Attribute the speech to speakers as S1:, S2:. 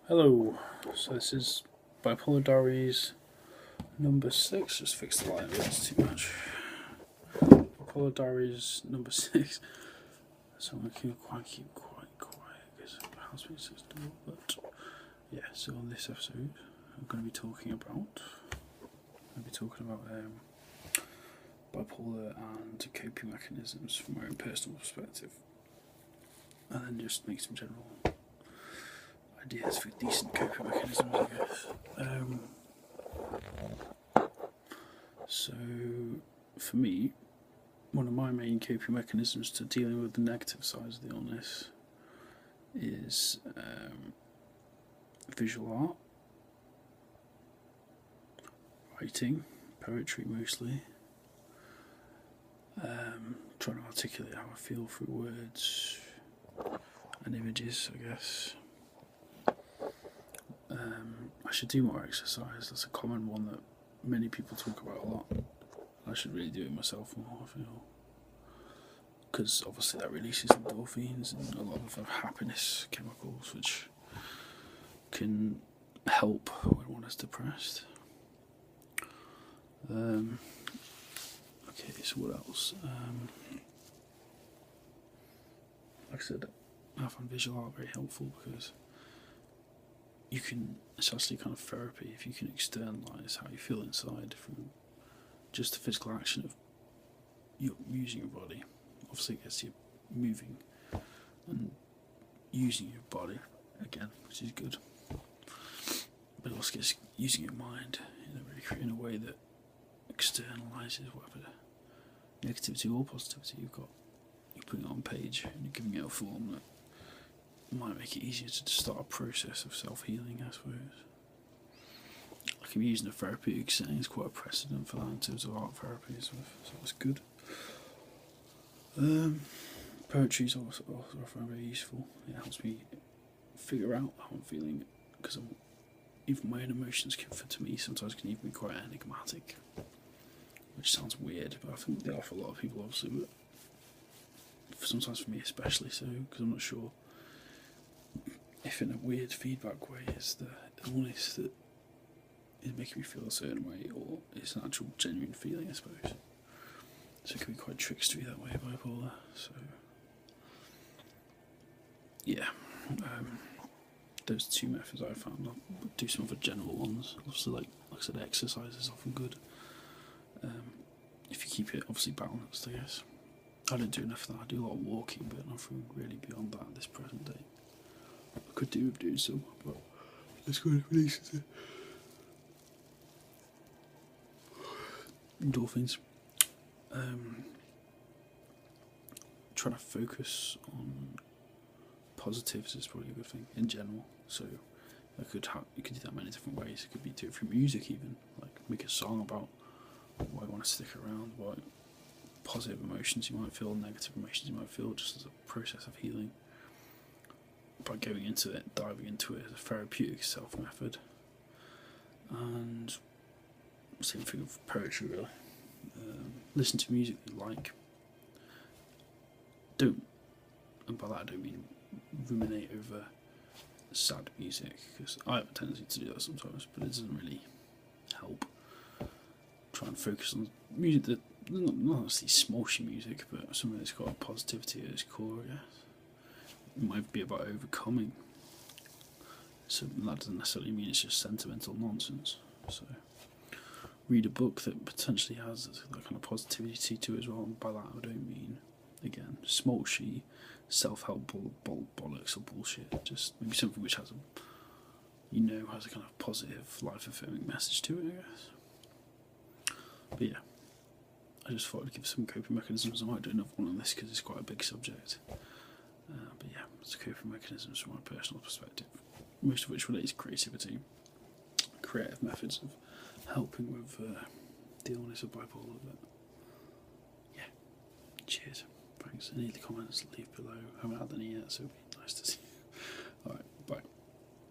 S1: Hello, so this is Bipolar Diaries number 6. Just fix the light, it's too much. Bipolar Diaries number 6. So I'm going to keep quite quiet because the house music is dull. But yeah, so on this episode, I'm going to be talking about bipolar and coping mechanisms from my own personal perspective, and then just make some general ideas for decent coping mechanisms, I guess. So, for me, one of my main coping mechanisms to dealing with the negative sides of the illness is visual art, writing, poetry mostly, trying to articulate how I feel through words and images, I guess. I should do more exercise. That's a common one that many people talk about a lot. I should really do it myself more, I feel. Because obviously that releases endorphins and a lot of happiness chemicals, which can help when one is depressed. Okay, so what else? Like I said, I find visual art very helpful because you can, it's actually kind of therapy if you can externalise how you feel inside from just the physical action of you using your body. Obviously it gets you moving and using your body again, which is good. But it also gets using your mind in a way that externalises whatever negativity or positivity you're putting it on page and you're giving it a form that might make it easier to start a process of self-healing, I suppose. Like I'm using a therapeutic setting, it's quite a precedent for that in terms of art therapies, so it's good. Poetry is also very useful. It helps me figure out how I'm feeling, because even my own emotions to me sometimes can even be quite enigmatic, which sounds weird, but I think they are for a lot of people, obviously, but sometimes for me especially so, because I'm not sure if in a weird feedback way it's the illness that is making me feel a certain way, or it's an actual genuine feeling, I suppose. So it can be quite trickstery that way, bipolar. So yeah, those two methods I found. I'll do some other general ones. Obviously, like I said, exercise is often good. If you keep it obviously balanced, I guess. I don't do enough of that. I do a lot of walking, but nothing really beyond that at this present day. I could do with doing some, but it's good. It releases it. Endorphins. Trying to focus on positives is probably a good thing in general. So you could do that many different ways. It could be do it through music, even like make a song about why you want to stick around, what positive emotions you might feel, negative emotions you might feel, just as a process of healing. By going into it, diving into it as a therapeutic self method. And same thing with poetry, really. Listen to music you like. And by that I don't mean ruminate over sad music, because I have a tendency to do that sometimes, but it doesn't really help. Try and focus on music that, not necessarily smoshy music, but something that's got positivity at its core, I guess. It might be about overcoming. So that doesn't necessarily mean it's just sentimental nonsense. So read a book that potentially has that kind of positivity to it as well, and by that I don't mean, again, smoshy, self-help bollocks or bullshit. Just maybe something which has a kind of positive, life-affirming message to it, I guess. But yeah, I just thought I'd give some coping mechanisms. I might do another one on this because it's quite a big subject. But yeah, it's coping mechanisms from my personal perspective, most of which relates to creativity, creative methods of helping with the illness of bipolar. But yeah, cheers, thanks. Any of the comments leave below. I haven't had any yet, so it'd be nice to see.